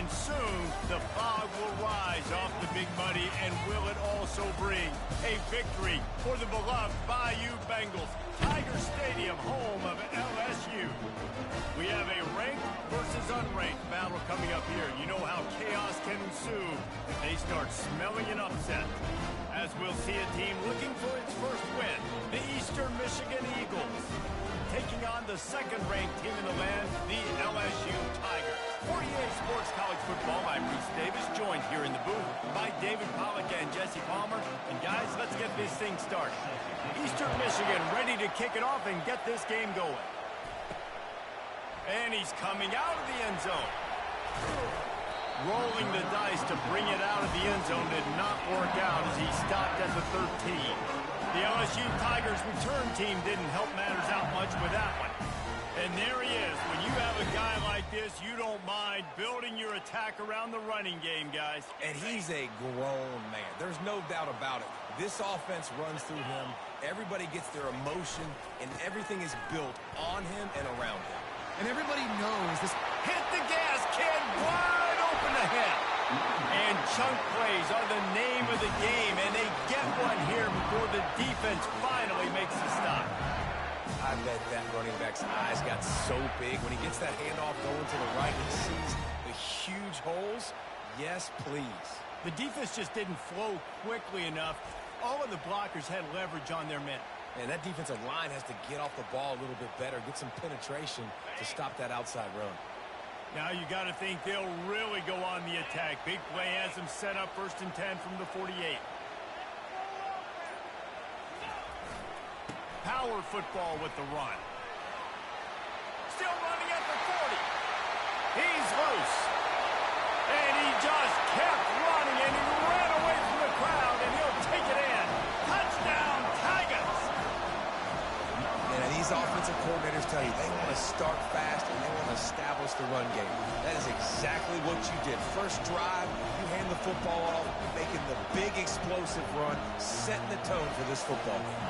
And soon, the fog will rise off the Big Muddy, and will it also bring a victory for the beloved Bayou Bengals. Tiger Stadium, home of LSU. We have a ranked versus unranked battle coming up here. You know how chaos can ensue if they start smelling an upset. As we'll see a team looking for its first win, the Eastern Michigan Eagles, taking on the second-ranked team in the land, the LSU Tigers. 48 Sports College Football, I'm Reese Davis, joined here in the booth by David Pollack and Jesse Palmer. And guys, let's get this thing started. Eastern Michigan ready to kick it off and get this game going. And he's coming out of the end zone. Rolling the dice to bring it out of the end zone did not work out as he stopped at the 13. The LSU Tigers return team didn't help matters out much with that one. And there he is. When you have a guy like this, you don't mind building your attack around the running game, guys. And he's a grown man. There's no doubt about it. This offense runs through him. Everybody gets their emotion, and everything is built on him and around him. And everybody knows this. Hit the gas, kid. Wide open ahead. And chunk plays are the name of the game, and they get one here before the defense finally makes the stop. I bet that running back's eyes got so big when he gets that handoff going to the right and sees the huge holes. Yes, please. The defense just didn't flow quickly enough. All of the blockers had leverage on their men. And that defensive line has to get off the ball a little bit better, get some penetration to stop that outside run. Now you got to think they'll really go on the attack. Big play has them set up 1st and 10 from the 48. Power football with the run. Still running at the 40. He's loose. And he just kept running, and he ran away from the crowd, and he'll take it in. Touchdown, Tigers! And these offensive coordinators tell you they want to start fast and they want to establish the run game. That is exactly what you did. First drive, you hand the football off, making the big explosive run, setting the tone for this football game.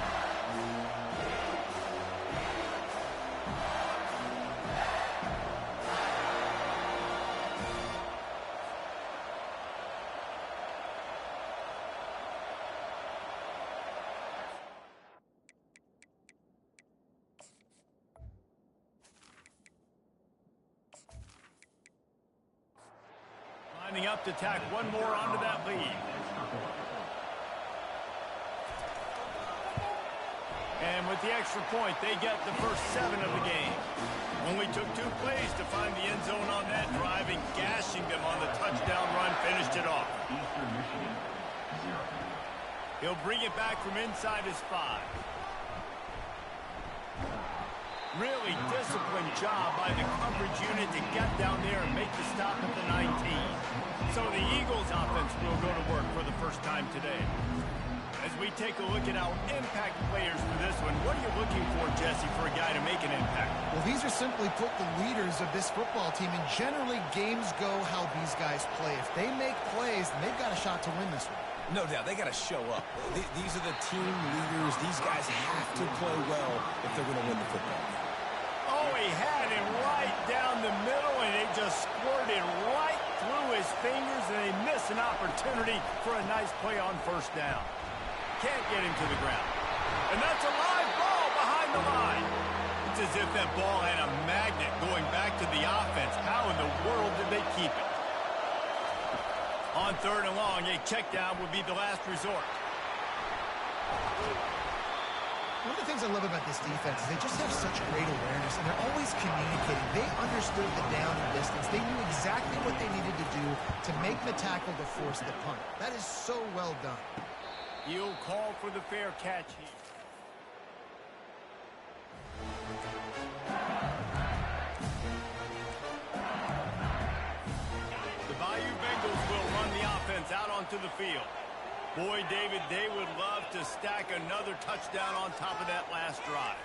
Lining up to tack one more onto that lead. And with the extra point, they get the first 7 of the game. Only took 2 plays to find the end zone on that drive, and gashing them on the touchdown run finished it off. He'll bring it back from inside his 5. Really disciplined job by the coverage unit to get down there and make the stop at the 19. So the Eagles offense will go to work for the first time today. As we take a look at our impact players for this one, what are you looking for, Jesse, for a guy to make an impact? Well, these are simply put the leaders of this football team, and generally games go how these guys play. If they make plays, then they've got a shot to win this one. No doubt, they got to show up. These are the team leaders. These guys have to play well if they're going to win the football game. Oh, he had him right down the middle, and it just squirted right through his fingers, and they miss an opportunity for a nice play on 1st down. Can't get him to the ground. And that's a live ball behind the line. It's as if that ball had a magnet going back to the offense. How in the world did they keep it? On 3rd and long, a check down would be the last resort. One of the things I love about this defense is they just have such great awareness, and they're always communicating. They understood the down and distance. They knew exactly what they needed to do to make the tackle to force the punt. That is so well done. He'll call for the fair catch here. The Bayou Bengals will run the offense out onto the field. Boy, David, they would love to stack another touchdown on top of that last drive.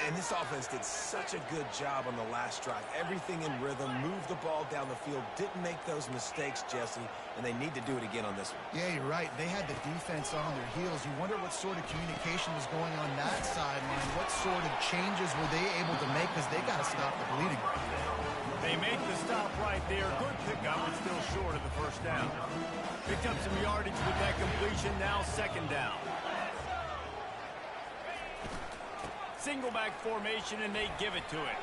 And this offense did such a good job on the last drive. Everything in rhythm, moved the ball down the field, didn't make those mistakes, Jesse, and they need to do it again on this one. Yeah, you're right. They had the defense on their heels. You wonder what sort of communication was going on that sideline. What sort of changes were they able to make, because they got to stop the bleeding right now. They make the stop right there. Good pickup, but still the first down. Picked up some yardage with that completion, now second down. Single back formation, and they give it to it.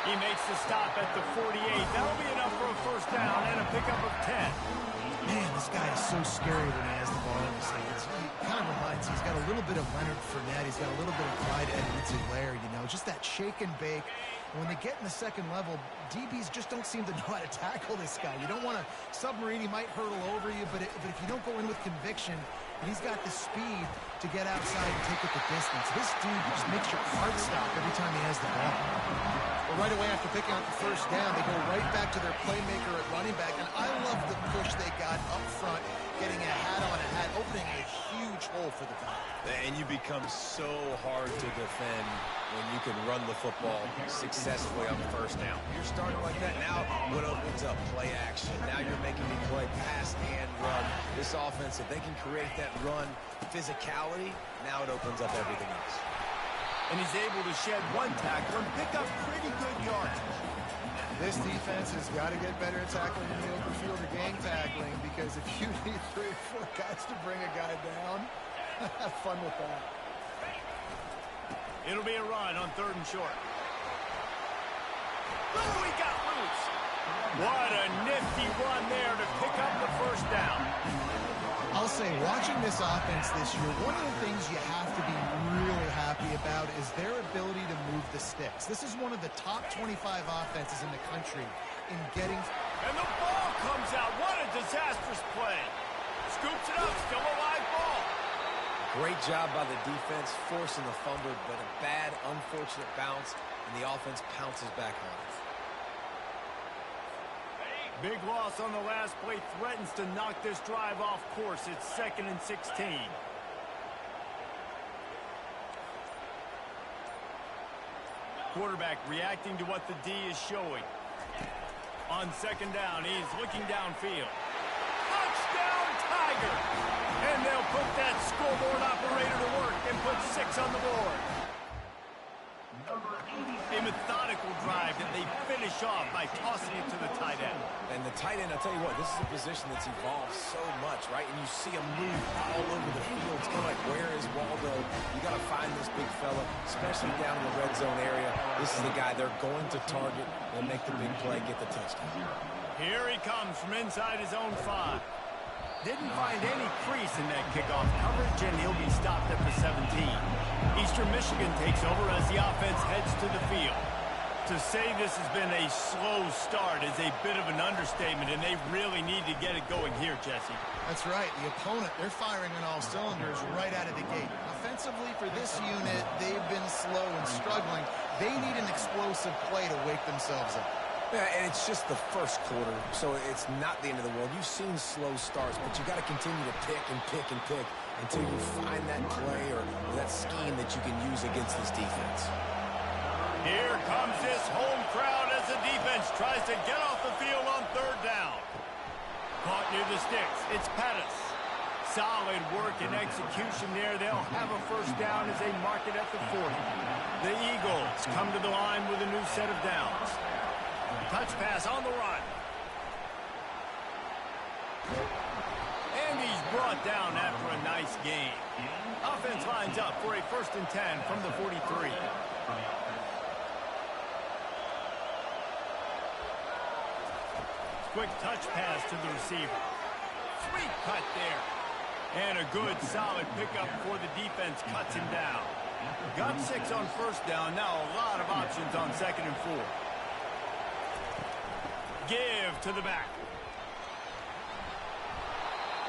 He makes the stop at the 48. That'll be enough for a first down and a pickup of 10. Man, this guy is so scary when he has the ball in his hands. He kind of reminds me, he's got a little bit of Leonard Fournette. He's got a little bit of Clyde Edwards-Helaire, you know, just that shake and bake. When they get in the second level, DBs just don't seem to know how to tackle this guy. You don't want to submarine. He might hurtle over you, but if you don't go in with conviction, and he's got the speed to get outside and take it the distance. This dude just makes your heart stop every time he has the ball. Well, right away after picking up the first down, they go right back to their playmaker at running back, and I love the push they got up front, getting a hat on a hat, opening a huge hole for the guy. And you become so hard to defend when you can run the football successfully on first down. You're starting like that, now what opens up? Play action. Now you're making me play pass and run. This offense, if they can create that run physicality, now it opens up everything else. And he's able to shed one tackle and pick up pretty good yardage. This defense has got to get better at tackling in the open field or gang tackling, because if you need 3 or 4 guys to bring a guy down, have fun with that. It'll be a run on 3rd and short. Oh, he got loose. What a nifty run there to pick up the first down. I'll say, watching this offense this year, one of the things you have to be really happy about is their ability to move the sticks. This is one of the top 25 offenses in the country in getting... And the ball comes out. What a disastrous play. Scoops it up, still a live ball. Great job by the defense, forcing the fumble, but a bad, unfortunate bounce, and the offense pounces back on it. Big loss on the last play, threatens to knock this drive off course. It's 2nd and 16. Quarterback reacting to what the D is showing. On 2nd down, he's looking downfield. Touchdown, Tiger! And they'll put that scoreboard operator to work and put 6 on the board. A methodical drive that they finish off by tossing it to the tight end. And the tight end, I'll tell you what, this is a position that's evolved so much, right? And you see him move all over the field. It's kind of like, where is Waldo? You got to find this big fella, especially down in the red zone area. This is the guy they're going to target and make the big play, get the touchdown. Here he comes from inside his own 5. Didn't find any crease in that kickoff coverage, and he'll be stopped at the 17. Eastern Michigan takes over as the offense heads to the field. To say this has been a slow start is a bit of an understatement, and they really need to get it going here, Jesse. That's right. The opponent, they're firing on all cylinders right out of the gate. Offensively, for this unit, they've been slow and struggling. They need an explosive play to wake themselves up. Yeah, and it's just the first quarter, so it's not the end of the world. You've seen slow starts, but you got to continue to pick and pick and pick until you find that play or that scheme that you can use against this defense. Here comes this home crowd as the defense tries to get off the field on 3rd down. Caught near the sticks. It's Pettis. Solid work and execution there. They'll have a first down as they mark it at the 40. The Eagles come to the line with a new set of downs. Touch pass on the run. And he's brought down after a nice gain. Offense lines up for a 1st and 10 from the 43. Quick touch pass to the receiver. Sweet cut there. And a good, solid pickup before the defense cuts him down. Got 6 on 1st down. Now a lot of options on 2nd and 4. Give to the back.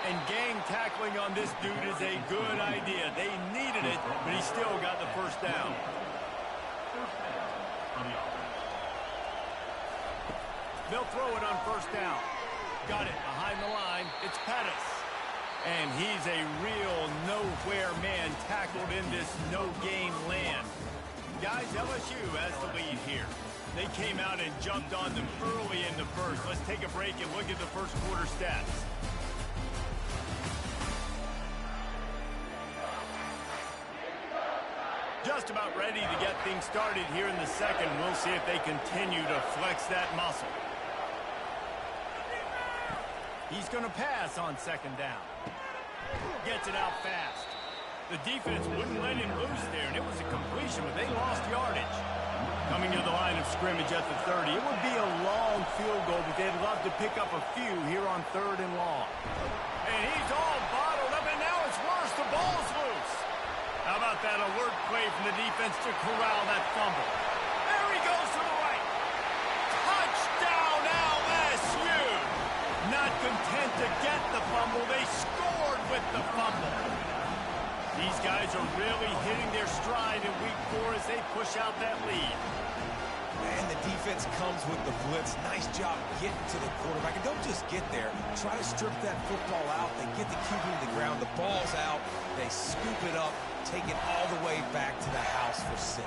And gang tackling on this dude is a good idea. They needed it, but he still got the first down. They'll throw it on 1st down. Got it behind the line. It's Pettis. And he's a real nowhere man tackled in this no-game land. Guys, LSU has the lead here. They came out and jumped on them early in the first. Let's take a break and look at the first quarter stats. Just about ready to get things started here in the second. We'll see if they continue to flex that muscle. He's going to pass on second down. Gets it out fast. The defense wouldn't let him loose there, and it was a completion, but they lost yardage. Coming to the line of scrimmage at the 30. It would be a long field goal, but they'd love to pick up a few here on 3rd and long. And he's all bottled up, and now it's worse. The ball's loose. How about that alert play from the defense to corral that fumble? There he goes to the right. Touchdown, LSU! Not content to get the fumble, they scored with the fumble. These guys are really hitting their stride in week 4 as they push out that lead. And the defense comes with the blitz. Nice job getting to the quarterback. And don't just get there. Try to strip that football out. They get the QB to the ground. The ball's out. They scoop it up, take it all the way back to the house for 6.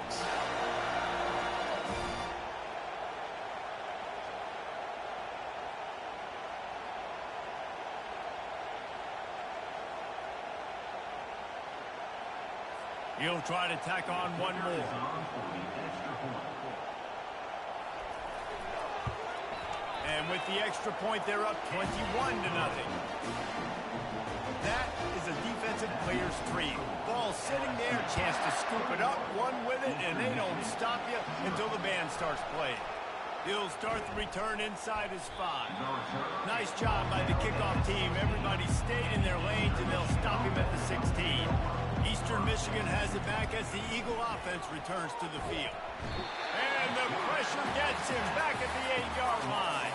He'll try to tack on one more. And with the extra point, they're up 21-0. That is a defensive player's dream. Ball sitting there, chance to scoop it up, run with it, and they don't stop you until the band starts playing. He'll start the return inside his 5. Nice job by the kickoff team. Everybody stayed in their lanes, and they'll stop him at the 16. Eastern Michigan has it back as the Eagle offense returns to the field. And the pressure gets him back at the 8-yard line.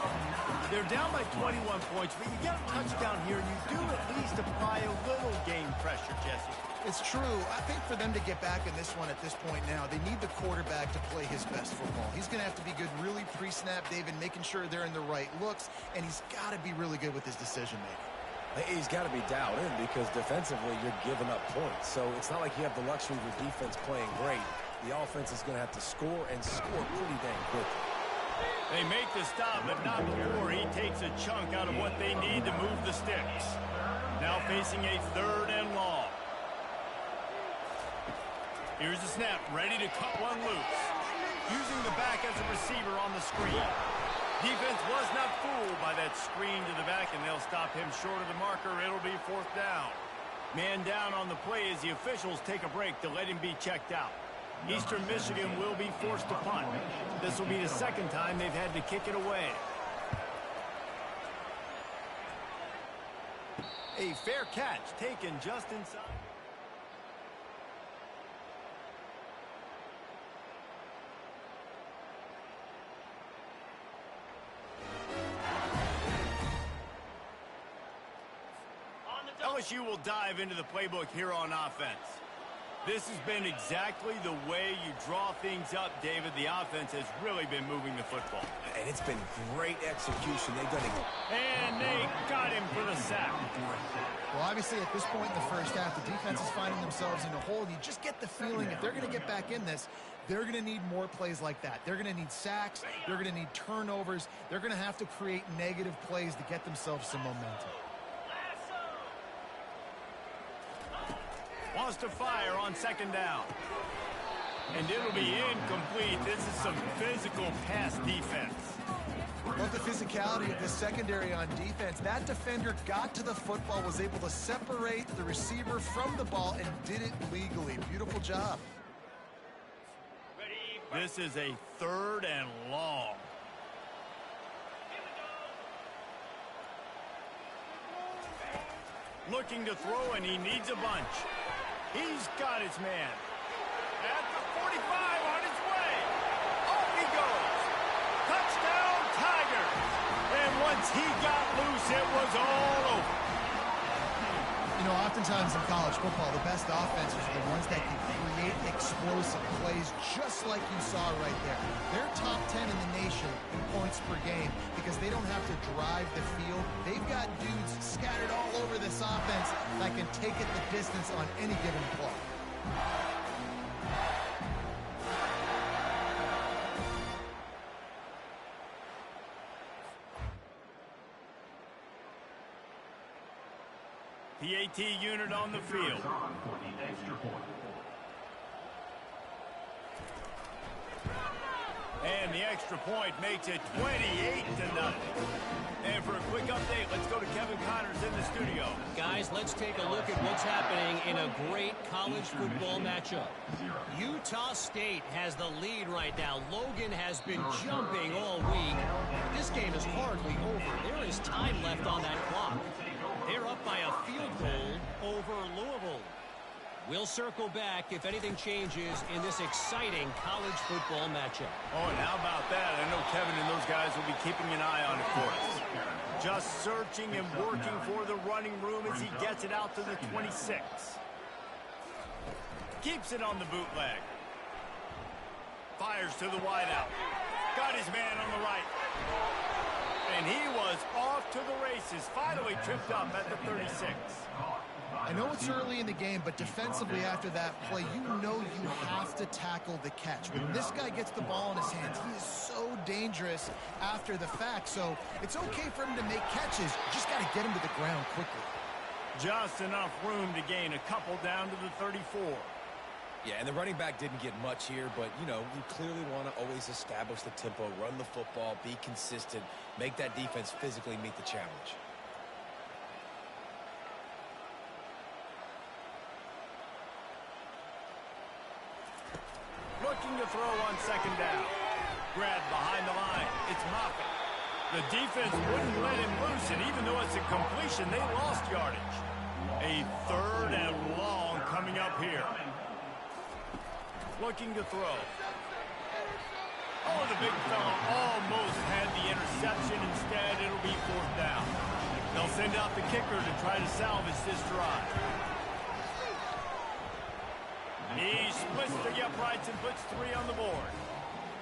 They're down by 21 points, but you get a touchdown here, you do at least apply a little game pressure, Jesse. It's true. I think for them to get back in this one at this point now, they need the quarterback to play his best football. He's going to have to be good really pre-snap, David, making sure they're in the right looks, and he's got to be really good with his decision-making. He's got to be dialed in because defensively you're giving up points. So it's not like you have the luxury of your defense playing great. The offense is going to have to score and score pretty dang quickly. They make the stop, but not before he takes a chunk out of what they need to move the sticks. Now facing a 3rd and long. Here's the snap, ready to cut one loose. Using the back as a receiver on the screen. Defense was not fooled by that screen to the back, and they'll stop him short of the marker. It'll be 4th down. Man down on the play as the officials take a break to let him be checked out. Eastern Michigan will be forced to punt. This will be the 2nd time they've had to kick it away. A fair catch taken just inside. LSU will dive into the playbook here on offense. This has been exactly the way you draw things up, David. The offense has really been moving the football. And it's been great execution. They've done it. And they got him for the sack. Well, obviously, at this point in the first half, the defense is finding themselves in a hole. You just get the feeling if they're going to get back in this, they're going to need more plays like that. They're going to need sacks. They're going to need turnovers. They're going to have to create negative plays to get themselves some momentum. Wants to fire on 2nd down. And it'll be incomplete. This is some physical pass defense. Love the physicality of this secondary on defense. That defender got to the football, was able to separate the receiver from the ball, and did it legally. Beautiful job. This is a 3rd and long. Looking to throw, and he needs a bunch. He's got his man. At the 45 on his way. Off he goes. Touchdown, Tigers. And once he got loose, it was all over. You know, oftentimes in college football, the best offenses are the ones that can create explosive plays just like you saw right there. They're top 10 in the nation in points per game because they don't have to drive the field. They've got dudes scattered all over this offense that can take it the distance on any given play. The AT unit on the field. And the extra point makes it 28-0. And for a quick update, let's go to Kevin guys, let's take a look at what's happening in a great college football matchup. Utah State has the lead right now. Logan has been jumping all week. This game is hardly over. There is time left on that clock. They're up by a field goal over Louisville. We'll circle back if anything changes in this exciting college football matchup. Oh, and how about that? I know Kevin and those guys will be keeping an eye on it for us. Just searching and working for the running room as he gets it out to the 26. Keeps it on the bootleg. Fires to the wideout. Got his man on the right. And he was off to the races. Finally tripped up at the 36. I know it's early in the game, but defensively after that play, you know you have to tackle the catch. When this guy gets the ball in his hands, he is so dangerous after the fact. So it's okay for him to make catches. You just got to get him to the ground quickly. Just enough room to gain a couple down to the 34. Yeah, and the running back didn't get much here, but, you know, you clearly want to always establish the tempo, run the football, be consistent, make that defense physically meet the challenge. Looking to throw on second down. Grabbed behind the line. It's Moffitt. The defense wouldn't let him loose, and even though it's a completion, they lost yardage. A 3rd and long coming up here. Looking to throw. Oh, the big fella almost had the interception. Instead, it'll be 4th down. They'll send out the kicker to try to salvage this drive. He splits the uprights and puts 3 on the board.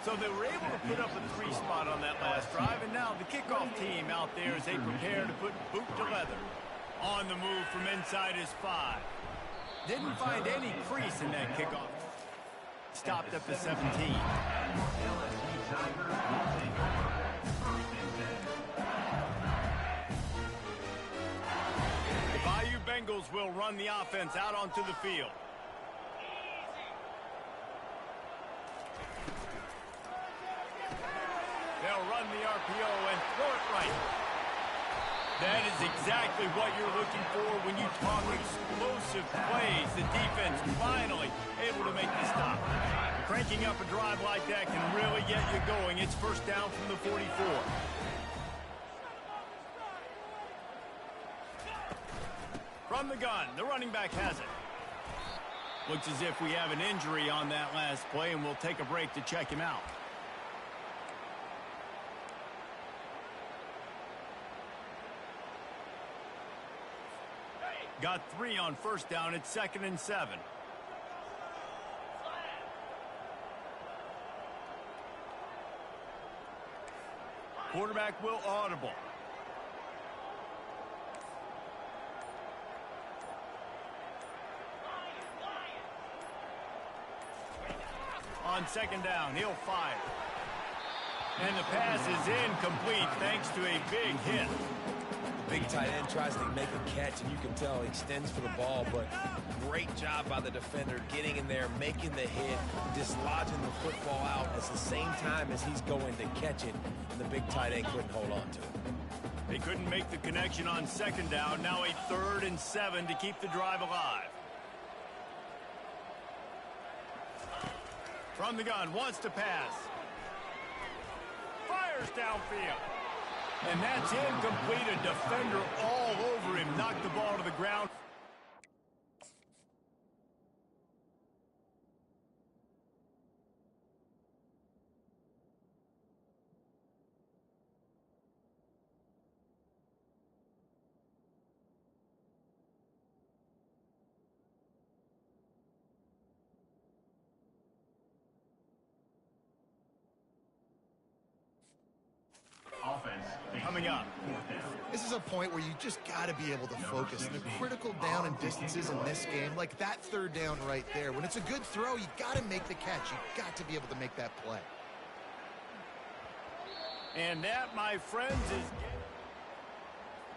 So they were able to put up a 3 spot on that last drive, and now the kickoff team out there as they prepare to put boot to leather. On the move from inside his 5. Didn't find any crease in that kickoff. Stopped at the 17. The Bayou Bengals will run the offense out onto the field. They'll run the RPO and throw it right. That is exactly what you're looking for when you talk explosive plays. The defense finally able to make the stop. Cranking up a drive like that can really get you going. It's 1st down from the 44. From the gun, the running back has it. Looks as if we have an injury on that last play, and we'll take a break to check him out. Got 3 on 1st down. It's 2nd and 7. Quarterback will audible. On 2nd down, he'll fire. And the pass is incomplete thanks to a big hit. Big tight end tries to make a catch, and you can tell he extends for the ball, but great job by the defender getting in there, making the hit, dislodging the football out at the same time as he's going to catch it, and the big tight end couldn't hold on to it. They couldn't make the connection on 2nd down. Now a 3rd and 7 to keep the drive alive. From the gun, wants to pass. Fires downfield. And that's incomplete. A defender all over him. Knocked the ball to the ground. Coming up. This is a point where you just got to be able to focus. The critical down and distances in this game, like that 3rd down right there. When it's a good throw, you got to make the catch. You got to be able to make that play. And that, my friends, is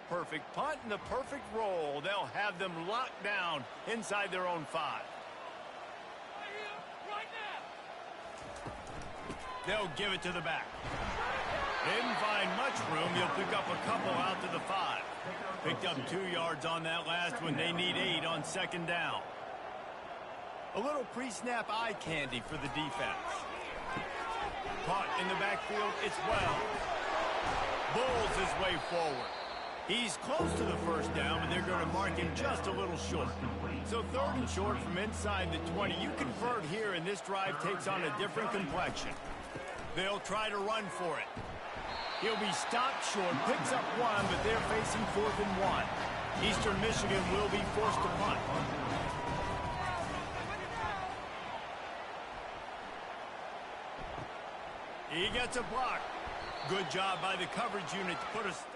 perfect punt and the perfect roll. They'll have them locked down inside their own 5. They'll give it to the back. Didn't find much room. He'll pick up a couple out to the 5. Picked up 2 yards on that last one. They need 8 on second down. A little pre-snap eye candy for the defense. Caught in the backfield, it's well. Bulls his way forward. He's close to the first down, but they're going to mark him just a little short. So 3rd and short from inside the 20. You convert here, and this drive takes on a different complexion. They'll try to run for it. He'll be stopped short, picks up 1, but they're facing 4th and 1. Eastern Michigan will be forced to punt. He gets a block. Good job by the coverage unit to put a stop.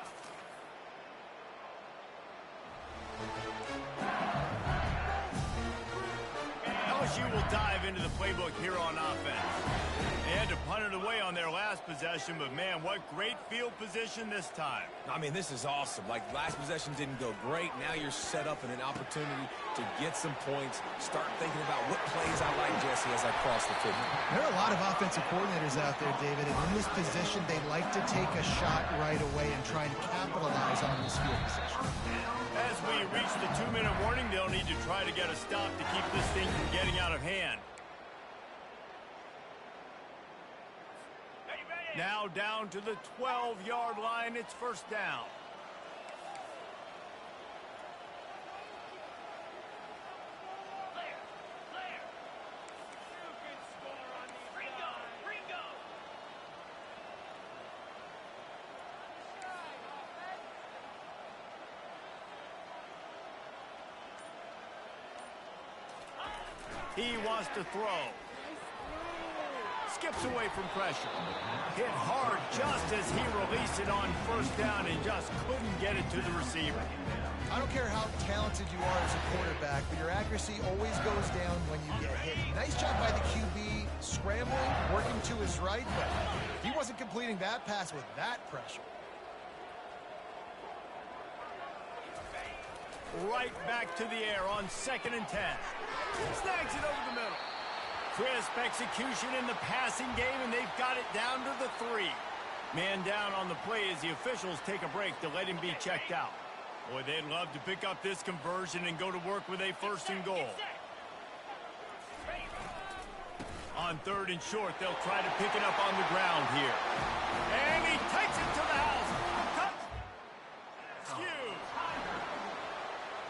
LSU will dive into the playbook here on offense. They had to punt it away on their last possession, but man, what great field position this time. I mean, this is awesome. Like, last possession didn't go great. Now you're set up in an opportunity to get some points. Start thinking about what plays I like, Jesse, as I cross the field. There are a lot of offensive coordinators out there, David, and in this position, they like to take a shot right away and try and capitalize on this field position. As we reach the 2-minute warning, they'll need to try to get a stop to keep this thing from getting out of hand. Now down to the 12-yard line. It's first down. He wants to throw. Skips away from pressure. Hit hard just as he released it on first down and just couldn't get it to the receiver. I don't care how talented you are as a quarterback, but your accuracy always goes down when you get hit. Nice job by the QB scrambling, working to his right, but he wasn't completing that pass with that pressure. Right back to the air on 2nd and 10. Snags it over the middle. Crisp execution in the passing game, and they've got it down to the 3. Man down on the play as the officials take a break to let him be checked out. Boy, they'd love to pick up this conversion and go to work with a 1st and goal. On 3rd and short, they'll try to pick it up on the ground here. And he takes it to the house.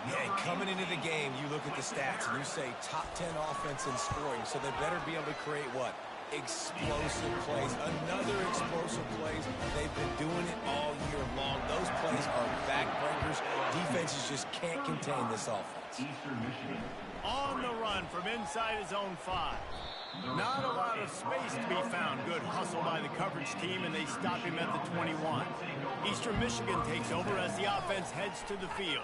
Yeah, coming into the game, you look at the stats and you say top 10 offense in scoring, so they better be able to create what? Explosive plays. Another explosive plays. They've been doing it all year long. Those plays are backbreakers. Defenses just can't contain this offense. On the run from inside his own 5. Not a lot of space to be found. Good hustle by the coverage team, and they stop him at the 21. Eastern Michigan takes over as the offense heads to the field.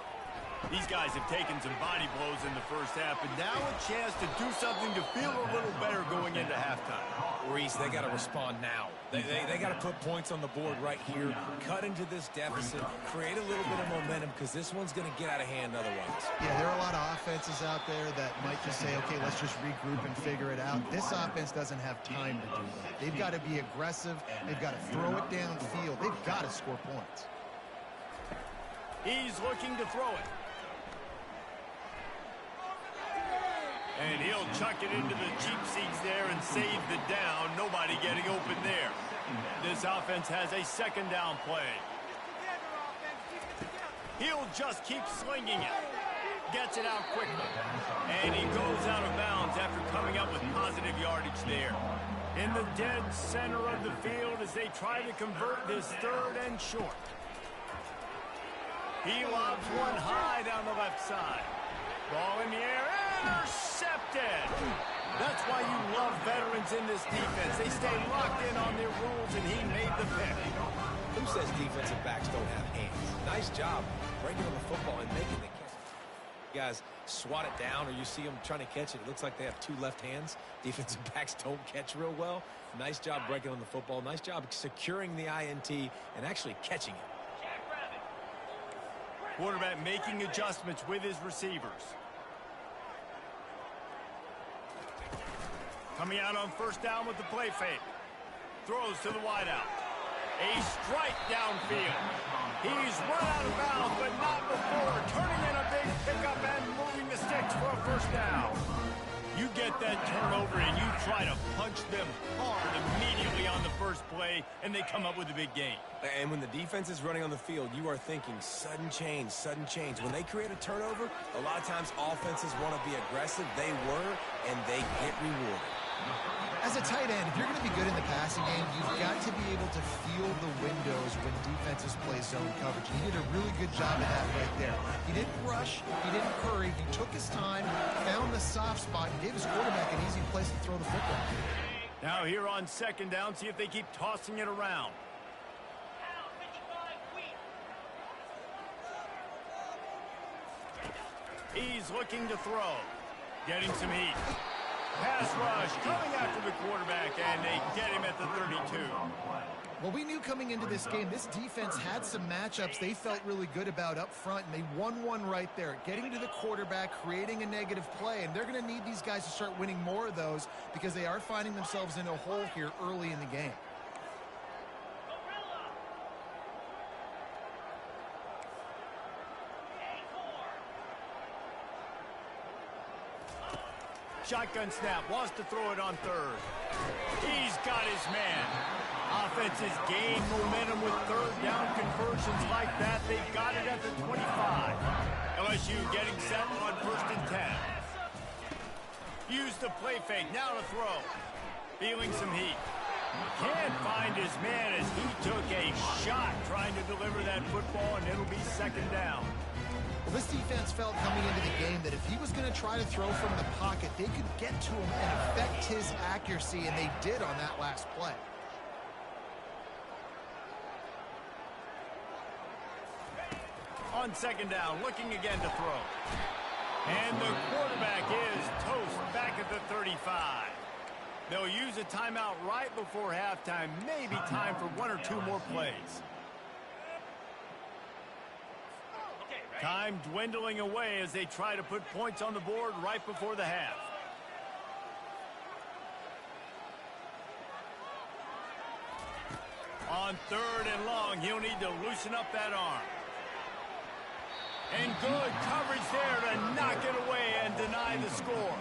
These guys have taken some body blows in the first half, but now a chance to do something to feel a little better going into halftime. Reese, they got to respond now. They got to put points on the board right here, cut into this deficit, create a little bit of momentum, because this one's going to get out of hand otherwise. Yeah, there are a lot of offenses out there that might just say, okay, let's just regroup and figure it out. This offense doesn't have time to do that. They've got to be aggressive. They've got to throw it downfield. They've got to score points. He's looking to throw it. And he'll chuck it into the cheap seats there and save the down. Nobody getting open there. This offense has a 2nd down play. He'll just keep slinging it. Gets it out quickly. And he goes out of bounds after coming up with positive yardage there. In the dead center of the field as they try to convert this 3rd and short. He lobs one high down the left side. Ball in the air, intercepted. That's why you love veterans in this defense. They stay locked in on their rules, and he made the pick. Who says defensive backs don't have hands? Nice job breaking on the football and making the catch. You guys swat it down, or you see them trying to catch it. It looks like they have 2 left hands. Defensive backs don't catch real well. Nice job breaking on the football. Nice job securing the INT and actually catching it. Quarterback making adjustments with his receivers. Coming out on first down with the play fake. Throws to the wideout. A strike downfield. He's run out of bounds, but not before turning in a big pickup and moving the sticks for a first down. You get that turnover and you try to punch them hard immediately on the first play, and they come up with a big gain. And when the defense is running on the field, you are thinking sudden change, sudden change. When they create a turnover, a lot of times offenses want to be aggressive. They were, and they get rewarded. As a tight end, if you're going to be good in the passing game, you've got to be able to feel the windows when defenses play zone coverage. He did a really good job of that right there. He didn't rush. He didn't hurry. He took his time, found the soft spot, and gave his quarterback an easy place to throw the football. Now here on second down, see if they keep tossing it around. He's looking to throw. Getting some heat. Pass rush coming after the quarterback, and they get him at the 32. Well, we knew coming into this game, this defense had some matchups they felt really good about up front, and they won one right there. Getting to the quarterback, creating a negative play, and they're going to need these guys to start winning more of those because they are finding themselves in a hole here early in the game. Shotgun snap, wants to throw it on third. He's got his man. Offenses gain momentum with third down conversions like that. They've got it at the 25. LSU getting set on 1st and 10. Use the play fake, now to throw. Feeling some heat. Can't find his man as he took a shot trying to deliver that football, and it'll be second down. Well, this defense felt coming into the game that if he was going to try to throw from the pocket, they could get to him and affect his accuracy, and they did on that last play. On second down, looking again to throw. And the quarterback is toast back at the 35. They'll use a timeout right before halftime, maybe time for one or two more plays. Time dwindling away as they try to put points on the board right before the half. On 3rd and long, he'll need to loosen up that arm. And good coverage there to knock it away and deny the score.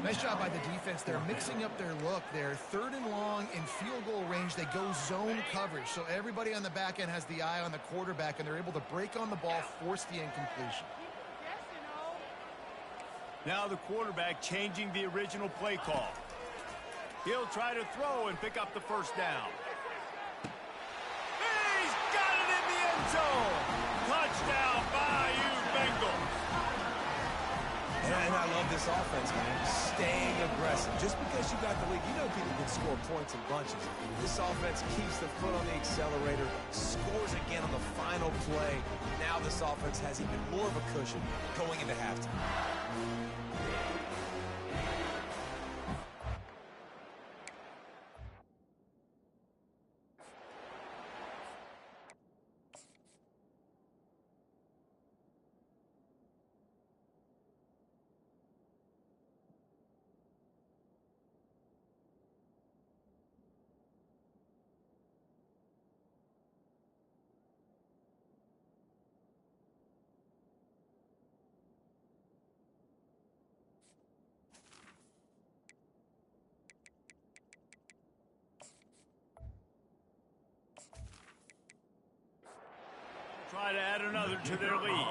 Nice job by the defense. They're mixing up their look there. 3rd and long in field goal range. They go zone coverage. So everybody on the back end has the eye on the quarterback, and they're able to break on the ball, force the incompletion. Now the quarterback changing the original play call. He'll try to throw and pick up the first down. He's got it in the end zone. Touchdown, Bayou Bengals. And I love this offense, man. Staying aggressive. Just because you got the lead, you know people can score points in bunches. This offense keeps the foot on the accelerator, scores again on the final play. Now this offense has even more of a cushion going into halftime. Try to add another to their lead.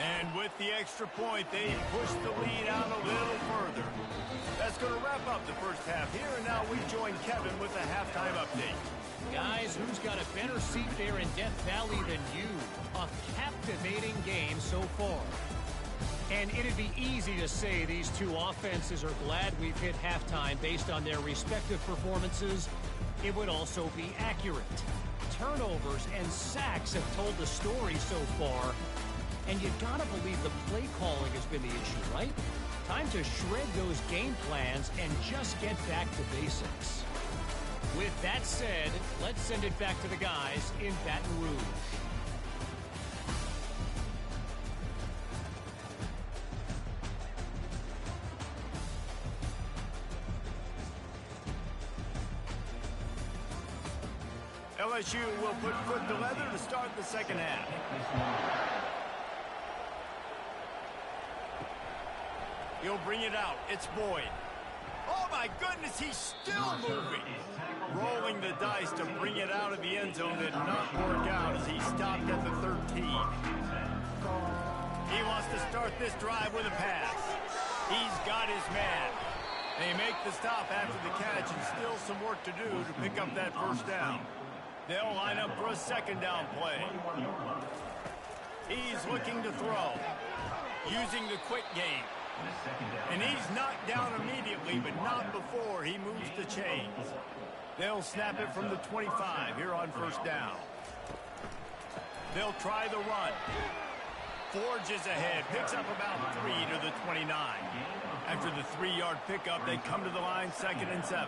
And with the extra point, they push the lead out a little further. That's going to wrap up the first half here, and now we join Kevin with a halftime update. Guys, who's got a better seat there in Death Valley than you? A captivating game so far. And it'd be easy to say these two offenses are glad we've hit halftime based on their respective performances. It would also be accurate. Turnovers and sacks have told the story so far. And you gotta believe the play calling has been the issue, right? Time to shred those game plans and just get back to basics. With that said, let's send it back to the guys in Baton Rouge. LSU will put foot to leather to start the second half. He'll bring it out. It's Boyd. Oh, my goodness, he's still moving. Rolling the dice to bring it out of the end zone did not work out as he stopped at the 13. He wants to start this drive with a pass. He's got his man. They make the stop after the catch and still some work to do to pick up that first down. They'll line up for a second down play. He's looking to throw, using the quick game. And he's knocked down immediately, but not before he moves the chains. They'll snap it from the 25 here on first down. They'll try the run. Forges ahead, picks up about 3 to the 29. After the 3-yard pickup, they come to the line, 2nd and 7.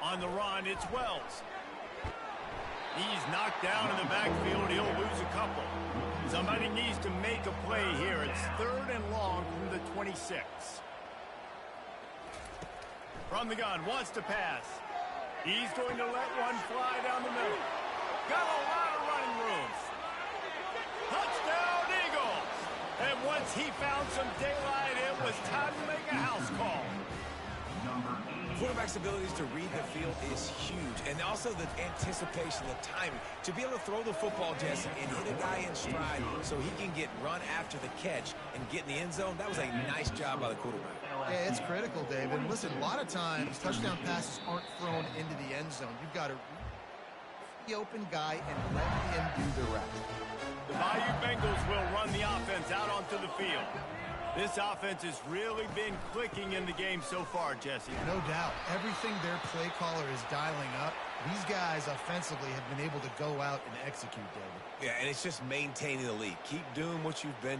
On the run, it's Wells. He's knocked down in the backfield. He'll lose a couple. Somebody needs to make a play here. It's 3rd and long from the 26. From the gun, wants to pass. He's going to let one fly down the middle. Got a lot of running room. Touchdown, Eagles! And once he found some daylight, it was time to make a house call. Quarterback's abilities to read the field is huge, and also the anticipation, the timing. To be able to throw the football, Jesse, and hit a guy in stride so he can get run after the catch and get in the end zone, that was a nice job by the quarterback. Yeah, it's critical, David. And listen, a lot of times, touchdown passes aren't thrown into the end zone. You've got to read the open guy and let him do the rest. The Bayou Bengals will run the offense out onto the field. This offense has really been clicking in the game so far, Jesse. No doubt. Everything their play caller is dialing up, these guys offensively have been able to go out and execute, David. Yeah, and it's just maintaining the lead. Keep doing what you've been.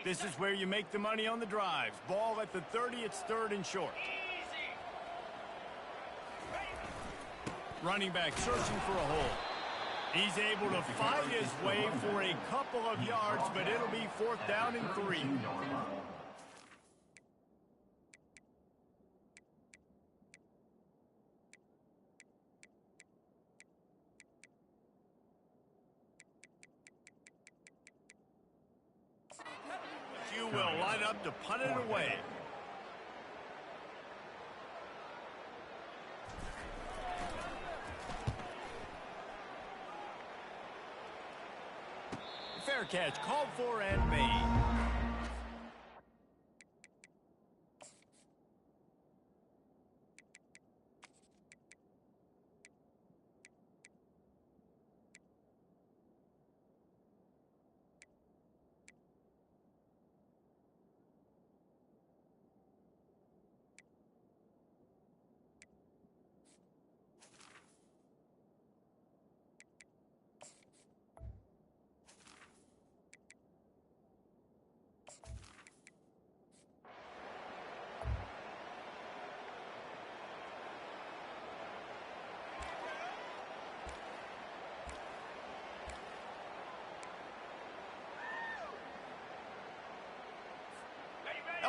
This is where you make the money on the drives. Ball at the 30, it's 3rd and short. Running back searching for a hole. He's able to fight his way for a couple of yards, but it'll be 4th down and 3. You will line up to punt it away. Fair catch, called for and made.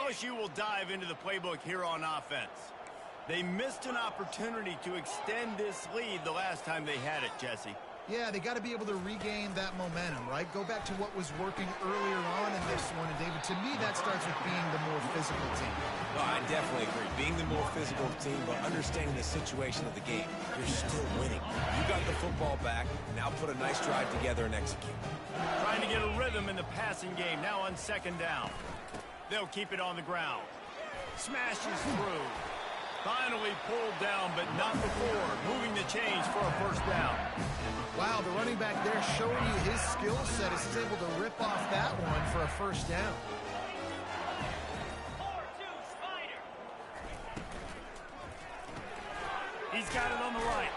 LSU will dive into the playbook here on offense. They missed an opportunity to extend this lead the last time they had it, Jesse. Yeah, they got to be able to regain that momentum, right? Go back to what was working earlier on in this one. And, David, to me, that starts with being the more physical team. No, I definitely agree. Being the more physical team, but understanding the situation of the game. You're still winning. You got the football back. Now put a nice drive together and execute. Trying to get a rhythm in the passing game. Now on second down. They'll keep it on the ground. Smashes through. Finally pulled down, but not before. Moving the chains for a first down. Wow, the running back there showing you his skill set as he's able to rip off that one for a first down. He's got it on the right.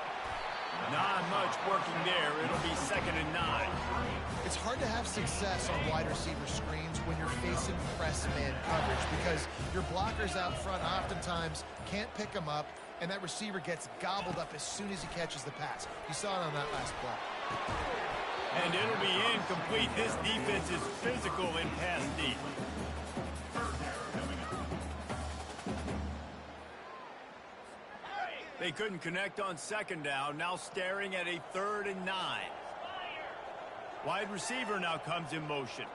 Not much working there. It'll be 2nd and 9. It's hard to have success on wide receiver screens when you're facing press man coverage because your blockers out front oftentimes can't pick them up, and that receiver gets gobbled up as soon as he catches the pass. You saw it on that last play. And it'll be incomplete. This defense is physical in pass deep. They couldn't connect on second down. Now staring at a 3rd and 9. Wide receiver now comes in motion.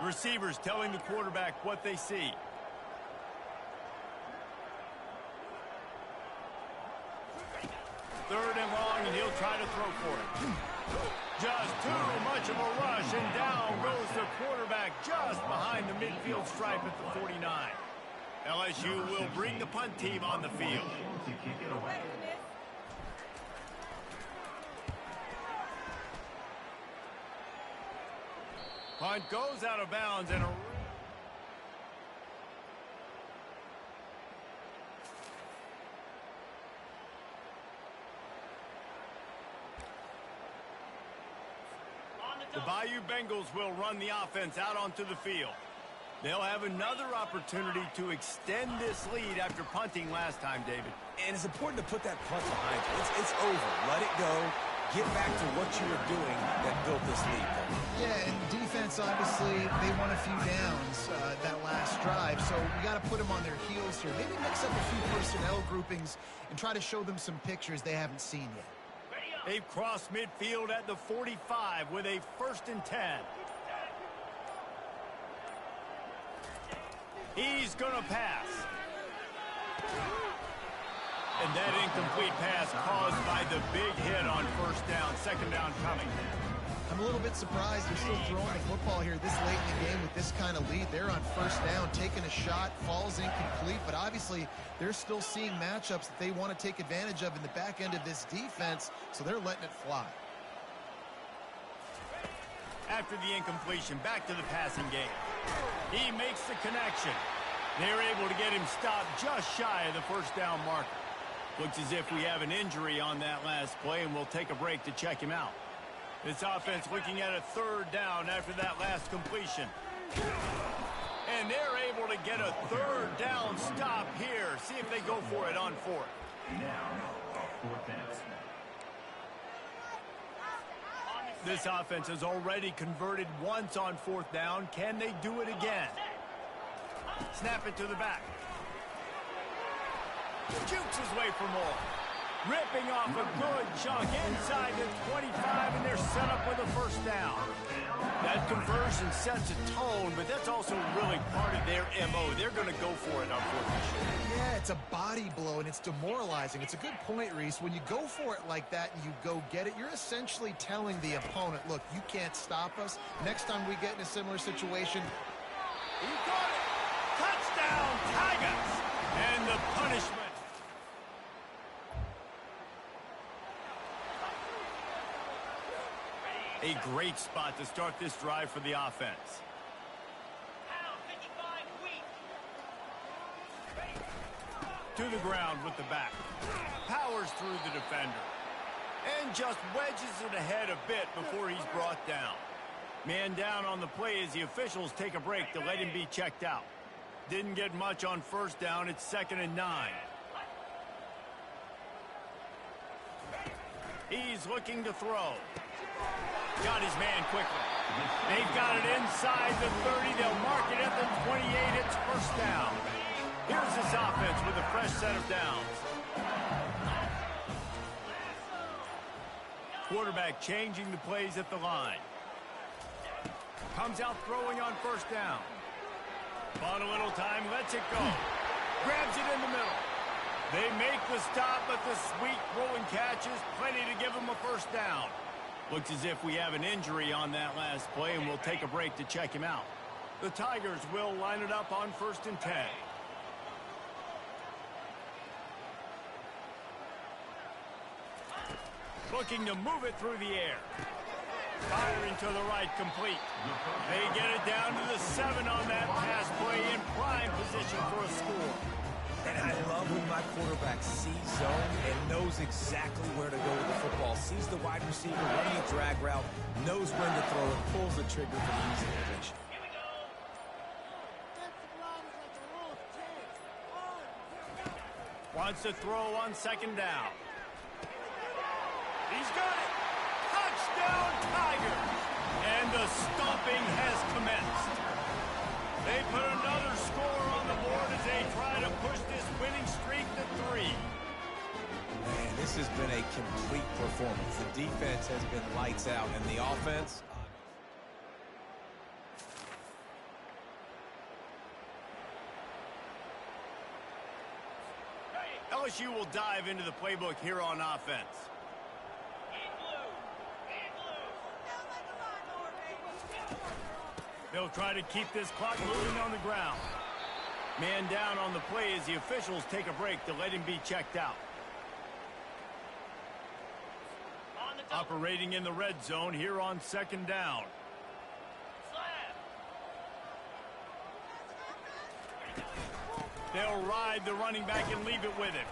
Receivers telling the quarterback what they see. Third and long, and he'll try to throw for it. Just too much of a rush, and down goes the quarterback just behind the midfield stripe at the 49. LSU will bring the punt team on the field. Punt goes out of bounds and the Bayou Bengals will run the offense out onto the field. They'll have another opportunity to extend this lead after punting last time, David. And it's important to put that punt behind you. It's over. Let it go. Get back to what you were doing that built this lead. Yeah, and defense, obviously, they won a few downs that last drive, so we got to put them on their heels here. Maybe mix up a few personnel groupings and try to show them some pictures they haven't seen yet. They've crossed midfield at the 45 with a 1st and 10. He's going to pass. And that incomplete pass caused by the big hit on first down. 2nd down coming. I'm a little bit surprised they're still throwing the football here this late in the game with this kind of lead. They're on first down, taking a shot, falls incomplete, but obviously they're still seeing matchups that they want to take advantage of in the back end of this defense, so they're letting it fly. After the incompletion, back to the passing game. He makes the connection. They're able to get him stopped just shy of the first down marker. Looks as if we have an injury on that last play, and we'll take a break to check him out. This offense looking at a 3rd down after that last completion. And they're able to get a 3rd down stop here. See if they go for it on 4th. This offense has already converted once on 4th down. Can they do it again? Snap it to the back. Jukes his way for more. Ripping off a good chunk inside the 25, and they're set up with a first down. That conversion sets a tone, but that's also really part of their MO. They're going to go for it on 4th and short. Yeah, it's a body blow, and it's demoralizing. It's a good point, Reese. When you go for it like that and you go get it, you're essentially telling the opponent, look, you can't stop us. Next time we get in a similar situation. He got it. Touchdown, Tigers. And the punishment. A great spot to start this drive for the offense. To the ground with the back. Powers through the defender. And just wedges it ahead a bit before he's brought down. Man down on the play as the officials take a break to let him be checked out. Didn't get much on first down. It's 2nd and 9. He's looking to throw. Got his man quickly. They've got it inside the 30. They'll mark it at the 28. It's first down. Here's this offense with a fresh set of downs. Quarterback changing the plays at the line. Comes out throwing on first down. On a little time, lets it go. Grabs it in the middle. They make the stop, but the sweet rolling catch is plenty to give them a first down. Looks as if we have an injury on that last play, and we'll take a break to check him out. The Tigers will line it up on 1st and 10. Looking to move it through the air. Firing to the right, complete. They get it down to the 7 on that pass play in prime position for a score. And I love when my quarterback sees zone and knows exactly where to go with the football. Sees the wide receiver running a drag route, knows when to throw it, pulls the trigger for the easy completion. Wants to throw on 2nd down. He's got it. Touchdown, Tigers. And the stomping has commenced. They put another score on the board as they try to push this winning streak to 3. Man, this has been a complete performance. The defense has been lights out, and the offense... LSU will dive into the playbook here on offense. They'll try to keep this clock moving on the ground. Man down on the play as the officials take a break to let him be checked out. Operating in the red zone here on 2nd down. They'll ride the running back and leave it with him.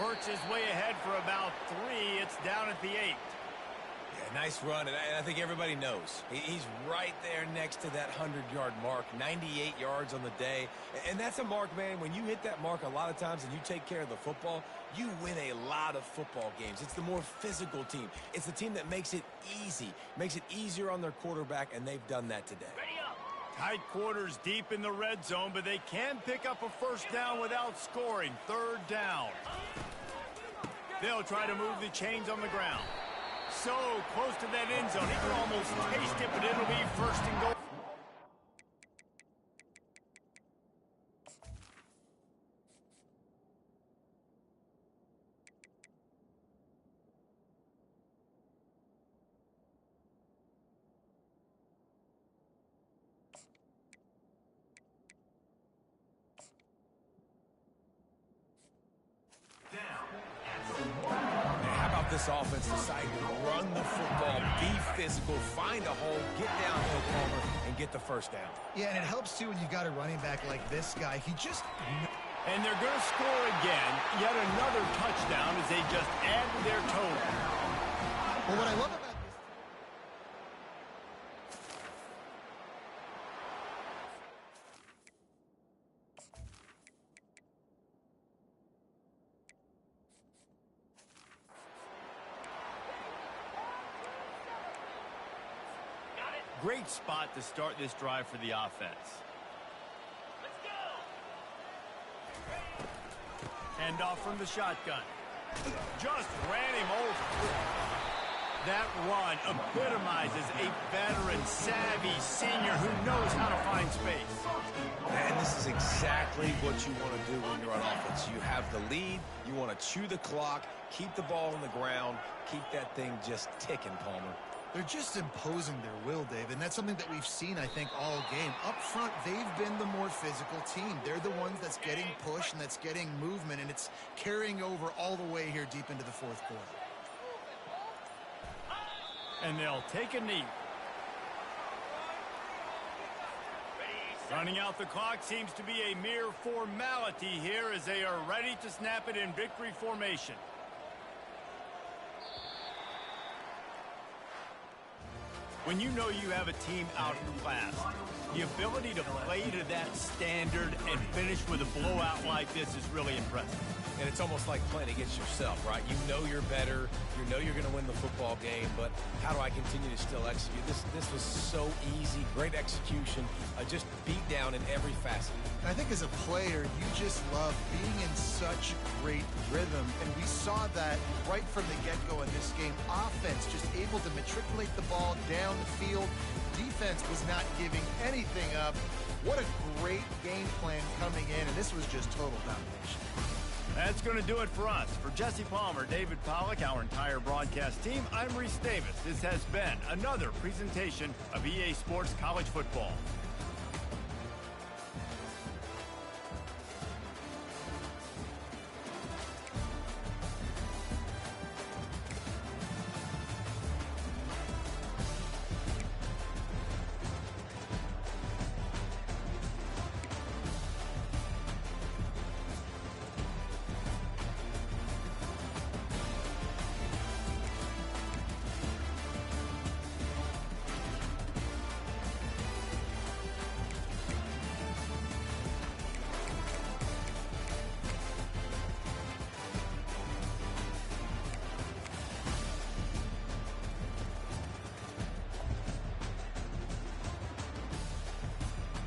Works his way ahead for about 3. It's down at the 8. Yeah, nice run, and I think everybody knows. He's right there next to that 100-yard mark, 98 yards on the day. And that's a mark, man. When you hit that mark a lot of times and you take care of the football, you win a lot of football games. It's the more physical team. It's the team that makes it easy, makes it easier on their quarterback, and they've done that today. Tight quarters deep in the red zone, but they can pick up a first down without scoring. 3rd down. They'll try to move the chains on the ground. So close to that end zone. He can almost taste it, but it'll be 1st and goal. This offense decided to run the football, be physical, find a hole, get downhill, Palmer, and get the first down. Yeah, and it helps, too, when you've got a running back like this guy. He just... And they're going to score again. Yet another touchdown as they just add to their total. Well, what I love about this... Great spot to start this drive for the offense. Let's go. Hand off from the shotgun. Just ran him over. That run epitomizes a veteran, savvy senior who knows how to find space. And this is exactly what you want to do when you're on offense. You have the lead. You want to chew the clock, keep the ball on the ground, keep that thing just ticking, Palmer. They're just imposing their will, Dave, and that's something that we've seen, I think, all game. Up front, they've been the more physical team. They're the ones that's getting pushed and that's getting movement, and it's carrying over all the way here deep into the 4th quarter. And they'll take a knee. Running out the clock seems to be a mere formality here as they are ready to snap it in victory formation. When you know you have a team outclassed, the ability to play to that standard and finish with a blowout like this is really impressive. And it's almost like playing against yourself, right? You know you're better. You know you're going to win the football game, but how do I continue to still execute? This was so easy. Great execution. Just beat down in every facet. I think as a player, you just love being in such great rhythm, and we saw that right from the get-go in this game. Offense just able to matriculate the ball down the field. Defense was not giving anything up. What a great game plan coming in, and this was just total domination. That's going to do it for us. For Jesse Palmer, David Pollack, our entire broadcast team, I'm Reese Davis. This has been another presentation of EA Sports College Football.